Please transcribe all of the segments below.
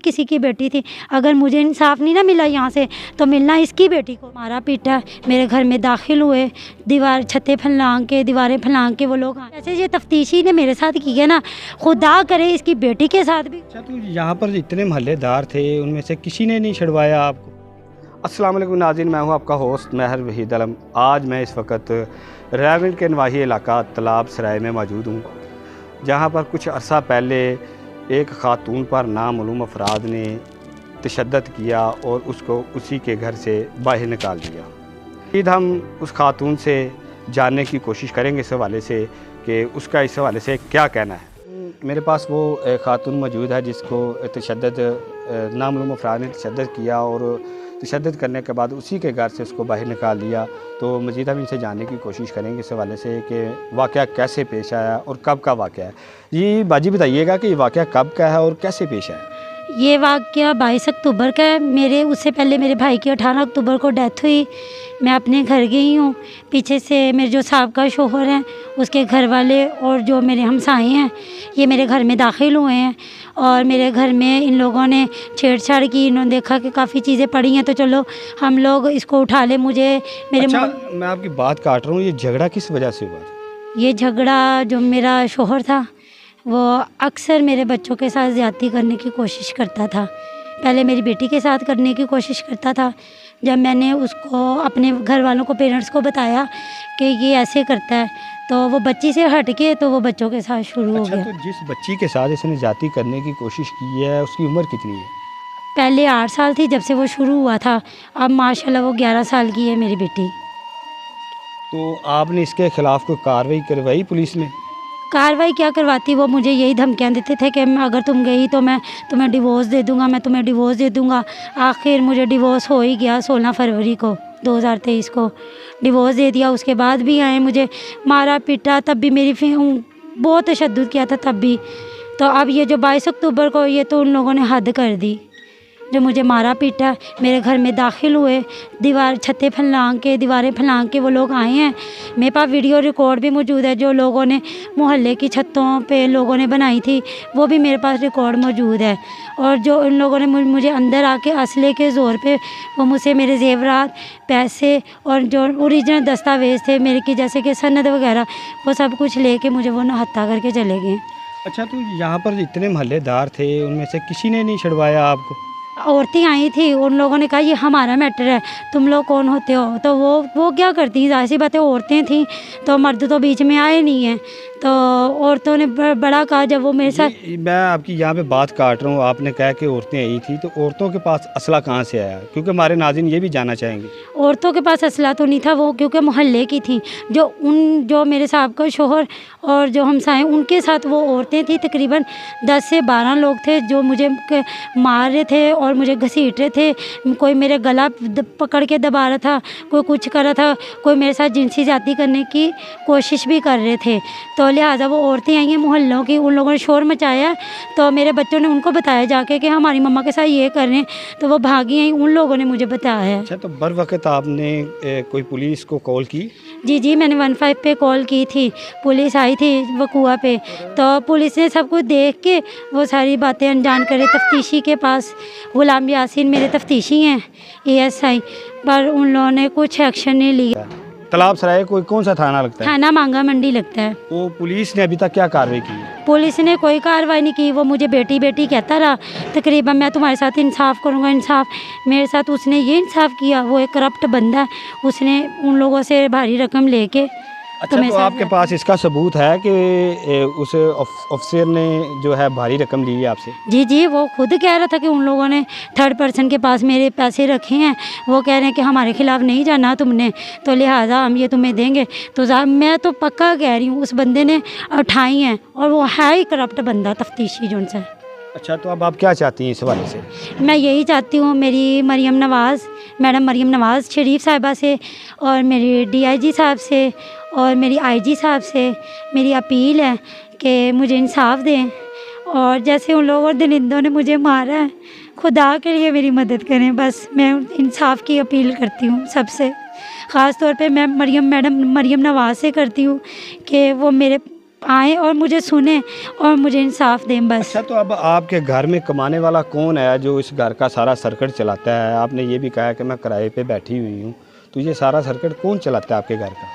किसी की बेटी थी। अगर मुझे इंसाफ नहीं ना मिला यहाँ से तो मिलना इसकी बेटी को। मारा पीटा, मेरे घर में दाखिल हुए, छतें दीवारें फैलांग के वो लोग। ऐसे ये तफ्तीशी ने मेरे साथ की है ना, खुदा करे इसकी बेटी के साथ भी। अच्छा, तो यहाँ पर जितने मोहल्लेदार थे उनमें से किसी ने नहीं छुड़वाया आपको? अस्सलाम वालेकुम नाज़रीन, मैं हूँ आपका होस्ट महर वहीद आलम। आज मैं इस वक्त रावलपिंडी के नवाही इलाका तलाब सराय में मौजूद हूँ, जहाँ पर कुछ अर्सा पहले एक ख़ातून पर नामालूम अफराद ने तशद्दुद किया और उसको उसी के घर से बाहर निकाल दिया। फिर हम उस ख़ातून से जानने की कोशिश करेंगे इस हवाले से कि उसका इस हवाले से क्या कहना है। मेरे पास वो ख़ातून मौजूद है जिसको नामालूम अफराद ने तशद्दुद किया और तशद्दुद करने के बाद उसी के घर से उसको बाहर निकाल दिया। तो मज़ीद हम इनसे जानने की कोशिश करेंगे इस हवाले से कि वाक़या कैसे पेश आया और कब का वाक़या है। जी बाजी बताइएगा कि ये वाक़या कब का है और कैसे पेश आया? ये वाक़या 22 अक्टूबर का है। उससे पहले मेरे भाई की 18 अक्टूबर को डेथ हुई। मैं अपने घर गई हूँ। पीछे से मेरे जो साहब शोहर हैं, उसके घर वाले और जो मेरे हमसाए हैं, ये मेरे घर में दाखिल हुए हैं और मेरे घर में इन लोगों ने छेड़छाड़ की। इन्होंने देखा कि काफ़ी चीज़ें पड़ी हैं तो चलो हम लोग इसको उठा ले। अच्छा, मैं आपकी बात काट रहा हूँ, ये झगड़ा किस वजह से हुआ? ये झगड़ा जो मेरा शोहर था वो अक्सर मेरे बच्चों के साथ ज़्यादती करने की कोशिश करता था। पहले मेरी बेटी के साथ करने की कोशिश करता था। जब मैंने उसको अपने घर वालों को, पेरेंट्स को बताया कि ये ऐसे करता है, तो वो बच्ची से हट के तो वो बच्चों के साथ शुरू हो गया। तो जिस बच्ची के साथ इसने ज़्यादती करने की कोशिश की है उसकी उम्र कितनी है? पहले 8 साल थी जब से वो शुरू हुआ था, अब माशाल्लाह वो 11 साल की है मेरी बेटी। तो आपने इसके ख़िलाफ़ कोई कार्रवाई करवाई पुलिस ने? कार्रवाई क्या करवाती, वो मुझे यही धमकियाँ देते थे कि अगर तुम गई तो मैं तुम्हें डिवोर्स दे दूँगा, मैं तुम्हें डिवोर्स दे दूँगा। आखिर मुझे डिवोर्स हो ही गया। 16 फरवरी को 2023 को डिवोर्स दे दिया। उसके बाद भी आए, मुझे मारा पीटा, तब भी बहुत तशद्दुद किया था तब भी। तो अब ये जो 22 अक्टूबर को, ये तो उन लोगों ने हद कर दी, जो मुझे मारा पीटा, मेरे घर में दाखिल हुए, छतें दीवारें फैलांग के वो लोग आए हैं। मेरे पास वीडियो रिकॉर्ड भी मौजूद है, जो लोगों ने मोहल्ले की छतों पे लोगों ने बनाई थी, वो भी मेरे पास रिकॉर्ड मौजूद है। और जो उन लोगों ने मुझे अंदर आके असले के ज़ोर पे वो मुझसे मेरे ज़ेवरात, पैसे और जो ओरिजिनल दस्तावेज़ थे मेरे की, जैसे कि सनद वगैरह, वो सब कुछ लेके मुझे वो हत्या करके चले गए। अच्छा, तो यहाँ पर जितने मोहल्लेदार थे उनमें से किसी ने नहीं छुड़वाया आपको? औरतें आई थी, उन लोगों ने कहा ये हमारा मैटर है, तुम लोग कौन होते हो? तो वो क्या करती, ज़ाहिर सी बात है औरतें थीं तो मर्द तो बीच में आए नहीं हैं। तो औरतों ने बड़ा कहा जब वो मेरे साथ। मैं आपकी यहाँ पे बात काट रहा हूँ, आपने कहा कि औरतें आई थी, तो औरतों के पास असला कहाँ से आया? क्योंकि हमारे नाज़रीन ये भी जानना चाहेंगे। औरतों के पास असला तो नहीं था, वो क्योंकि मोहल्ले की थी। जो मेरे साहब का शोहर और जो हमसाए, उनके साथ वो औरतें थी। तकरीबन 10 से 12 लोग थे जो मुझे मार रहे थे और मुझे घसीट रहे थे। कोई मेरे गला पकड़ के दबा रहा था, कोई कुछ कर रहा था, कोई मेरे साथ जिनसी ज़्यादती करने की कोशिश भी कर रहे थे। तो लिहाजा वो औरतें आई हैं मोहल्लों की, उन लोगों ने शोर मचाया। तो मेरे बच्चों ने उनको बताया जाके कि हमारी मम्मा के साथ ये कर रहे हैं, तो वो भागी आई, उन लोगों ने मुझे बताया। अच्छा, तो बर वक्त आपने कोई पुलिस को कॉल की? जी, मैंने 15 पे कॉल की थी, पुलिस आई थी वकुआ पे। तो पुलिस ने सब कुछ देख के वो सारी बातें अनजान करे। तफ्तीशी के पास गुलाम यासीन मेरे तफ्तीशी हैं, ASI, पर उन लोगों ने कुछ एक्शन नहीं लिया। तलाब सराय कोई कौन सा थाना लगता है? थाना मांगा मंडी लगता है। तो पुलिस ने अभी तक क्या कार्रवाई की? पुलिस ने कोई कार्रवाई नहीं की। वो मुझे बेटी बेटी कहता रहा, तकरीबन मैं तुम्हारे साथ इंसाफ करूँगा, इंसाफ। मेरे साथ उसने ये इंसाफ किया, वो एक करप्ट बंदा है, उसने उन लोगों से भारी रकम लेके। अच्छा, तो आपके पास इसका सबूत है कि उस ऑफिसर ने जो है भारी रकम ली है आपसे? जी, वो खुद कह रहा था कि उन लोगों ने थर्ड पर्सन के पास मेरे पैसे रखे हैं, वो कह रहे हैं कि हमारे खिलाफ़ नहीं जाना तुमने, तो लिहाजा हम ये तुम्हें देंगे। तो मैं तो पक्का कह रही हूँ उस बंदे ने उठाई हैं, और वो है ही करप्ट बंदा, तफ्तीशी जो उनसे। अच्छा, तो अब आप क्या चाहती हैं इस हवाले से? मैं यही चाहती हूँ, मेरी मैडम मरियम नवाज़ शरीफ साहिबा से और मेरी DIG साहब से और मेरी IG साहब से मेरी अपील है कि मुझे इंसाफ दें। और जैसे उन लोगों दरिंदों ने मुझे मारा है, खुदा के लिए मेरी मदद करें। बस मैं इंसाफ की अपील करती हूँ सबसे, ख़ास तौर पे मैं मरियम नवाज़ से करती हूँ कि वो मेरे आए और मुझे सुने और मुझे इंसाफ दें बस। अच्छा, तो अब आपके घर में कमाने वाला कौन है जो इस घर का सारा सर्कट चलाता है? आपने ये भी कहा कि मैं किराए पे बैठी हुई हूँ, तो ये सारा सर्कट कौन चलाता है आपके घर का?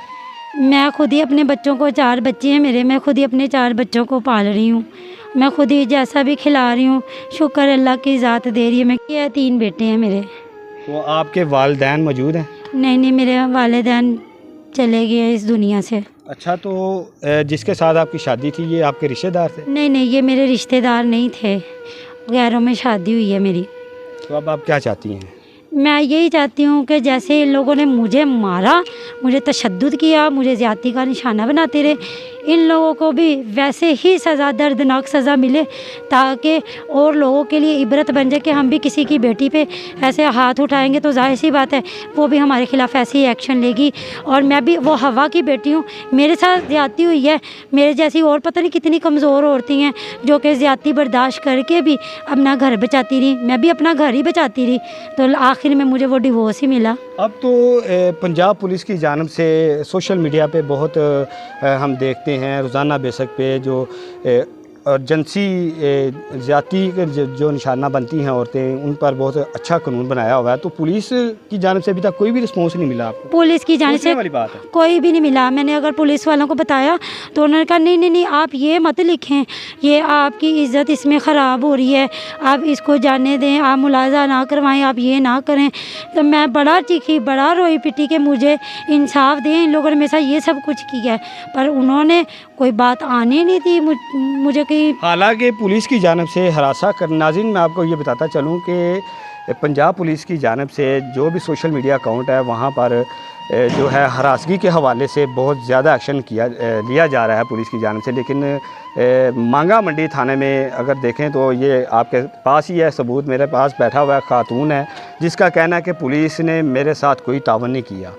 मैं खुद ही अपने बच्चों को, 4 बच्चे हैं मेरे, मैं खुद ही अपने 4 बच्चों को पाल रही हूँ। मैं खुद ही जैसा भी खिला रही हूँ, शुक्र अल्लाह की ज़ात दे रही है। मैं ये 3 बेटे हैं मेरे। तो आपके वालिदैन मौजूद हैं? नहीं, मेरे वालिदैन चले गए इस दुनिया से। अच्छा, तो जिसके साथ आपकी शादी थी ये आपके रिश्तेदार थे? नहीं, ये मेरे रिश्तेदार नहीं थे, गैरों में शादी हुई है मेरी। तो अब आप क्या चाहती हैं? मैं यही चाहती हूँ कि जैसे इन लोगों ने मुझे मारा, मुझे तशद्दुद किया, मुझे ज़्यादती का निशाना बनाते रहे, इन लोगों को भी वैसे ही सज़ा, दर्दनाक सज़ा मिले, ताकि और लोगों के लिए इबरत बन जाए कि हम भी किसी की बेटी पे ऐसे हाथ उठाएंगे तो जाहिर सी बात है वो भी हमारे ख़िलाफ़ ऐसे ही एक्शन लेगी। और मैं भी वो हवा की बेटी हूँ, मेरे साथ ज़्यादती हुई है, मेरे जैसी और पता नहीं कितनी कमज़ोर औरतें हैं जो कि ज़्यादती बर्दाश्त करके भी अपना घर बचाती रही। मैं भी अपना घर ही बचाती रही, तो आखिर में मुझे वो डिवोर्स ही मिला। अब तो पंजाब पुलिस की जानिब से सोशल मीडिया पे बहुत हम देखते हैं रोज़ाना बेसिक पे जो जिनसी ज़्यादती के जो निशाना बनती हैं औरतें, उन पर बहुत अच्छा कानून बनाया हुआ है। तो पुलिस की जानिब से अभी तक कोई भी रिस्पॉन्स नहीं मिला आपको? पुलिस की जानिब से वाली बात है। कोई भी नहीं मिला। मैंने अगर पुलिस वालों को बताया तो उन्होंने कहा नहीं, आप ये मत लिखें, ये आपकी इज़्ज़त इसमें ख़राब हो रही है, आप इसको जाने दें, आप मुलाजा ना करवाएं, आप ये ना करें। तो मैं बड़ा चीखी, बड़ा रोई पिटी के मुझे इंसाफ दें, इन लोगों ने मेरे साथ ये सब कुछ किया है, पर उन्होंने कोई बात आने नहीं दी मुझे कि। हालांकि पुलिस की जानिब से हरासा कर, नाज़रीन मैं आपको ये बताता चलूँ कि पंजाब पुलिस की जानिब से जो भी सोशल मीडिया अकाउंट है वहाँ पर जो है हरासगी के हवाले से बहुत ज़्यादा एक्शन लिया जा रहा है पुलिस की जानिब से। लेकिन मांगा मंडी थाने में अगर देखें तो ये आपके पास ही है सबूत, मेरे पास बैठा हुआ खातून है जिसका कहना है कि पुलिस ने मेरे साथ कोई तावन नहीं किया।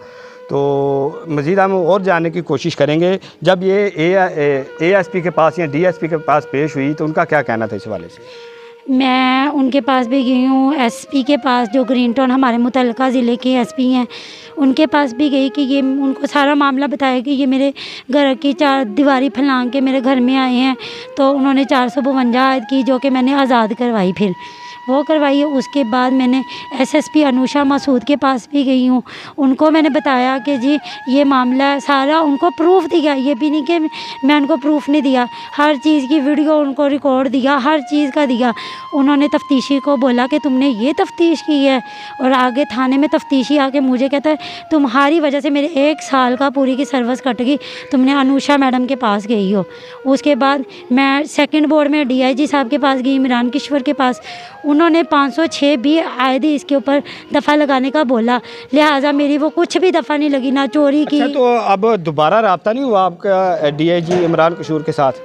तो मज़ीद हम और जानने की कोशिश करेंगे। जब ये ASP के पास या DSP के पास पेश हुई तो उनका क्या कहना था इस हवाले से? मैं उनके पास भी गई हूँ, SP के पास जो ग्रीन टाउन हमारे मुतल्लिका ज़िले के SP हैं, उनके पास भी गई कि ये उनको सारा मामला बताया कि ये मेरे घर की 4 दीवारी फैलांग के मेरे घर में आए हैं। तो उन्होंने 452 आयत की जो कि मैंने आज़ाद करवाई, फिर वो करवाई है। उसके बाद मैंने SSP अनुषा मसूद के पास भी गई हूँ, उनको मैंने बताया कि जी ये मामला सारा, उनको प्रूफ दिया, ये भी नहीं कि मैं उनको प्रूफ नहीं दिया, हर चीज़ की वीडियो उनको रिकॉर्ड दिया, हर चीज़ का दिया। उन्होंने तफ्तीशी को बोला कि तुमने ये तफ्तीश की है, और आगे थाने में तफ्तीशी आके मुझे कहता है तुम्हारी वजह से मेरे 1 साल का पूरी की सर्विस कट गई, तुमने अनुषा मैडम के पास गई हो। उसके बाद मैं सेकंड बोर्ड में DIG साहब के पास गई, इमरान किश्वर के पास, उन्होंने 506 भी आयदी इसके ऊपर दफ़ा लगाने का बोला, लिहाजा मेरी वो कुछ भी दफ़ा नहीं लगी, ना चोरी की। अच्छा, तो अब दोबारा रब्ता नहीं हुआ आपका DIG इमरान किशोर के साथ?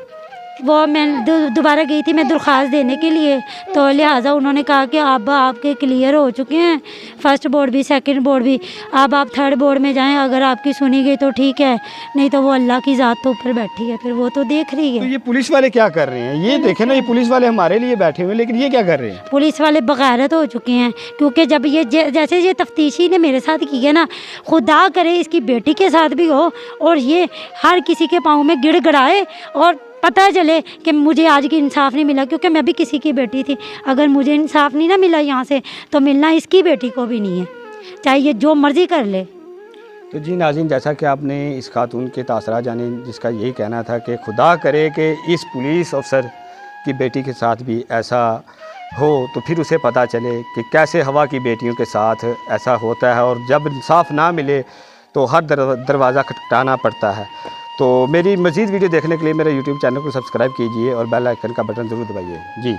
वो मैं दोबारा गई थी मैं दरख्वास्त देने के लिए, तो लिहाजा उन्होंने कहा कि अब आपके क्लियर हो चुके हैं, फर्स्ट बोर्ड भी सेकंड बोर्ड भी, अब आप थर्ड बोर्ड में जाएं, अगर आपकी सुनी गई तो ठीक है, नहीं तो वो अल्लाह की ज़ात तो ऊपर बैठी है, फिर वो तो देख रही तो है। ये पुलिस वाले क्या कर रहे हैं? ये देखें ना, ये पुलिस वाले हमारे लिए बैठे हुए हैं, लेकिन ये क्या कर रहे हैं? पुलिस वाले बगैरत हो चुके हैं, क्योंकि जब ये जैसे ये तफ्तीशी ने मेरे साथ की है ना, खुदा करे इसकी बेटी के साथ भी हो और ये हर किसी के पाँव में गिड़गिड़ाए और पता चले कि मुझे आज की इंसाफ नहीं मिला, क्योंकि मैं भी किसी की बेटी थी। अगर मुझे इंसाफ नहीं ना मिला यहाँ से तो मिलना इसकी बेटी को भी नहीं है, चाहे ये जो मर्ज़ी कर ले। तो जी नाज़रीन, जैसा कि आपने इस खातून के तासरा जाने, जिसका यही कहना था कि खुदा करे कि इस पुलिस अफसर की बेटी के साथ भी ऐसा हो, तो फिर उसे पता चले कि कैसे हवा की बेटियों के साथ ऐसा होता है, और जब इंसाफ ना मिले तो हर दरवाज़ा खटखटाना पड़ता है। तो मेरी मज़ीद वीडियो देखने के लिए मेरे YouTube चैनल को सब्सक्राइब कीजिए और बेल आइकन का बटन ज़रूर दबाइए जी।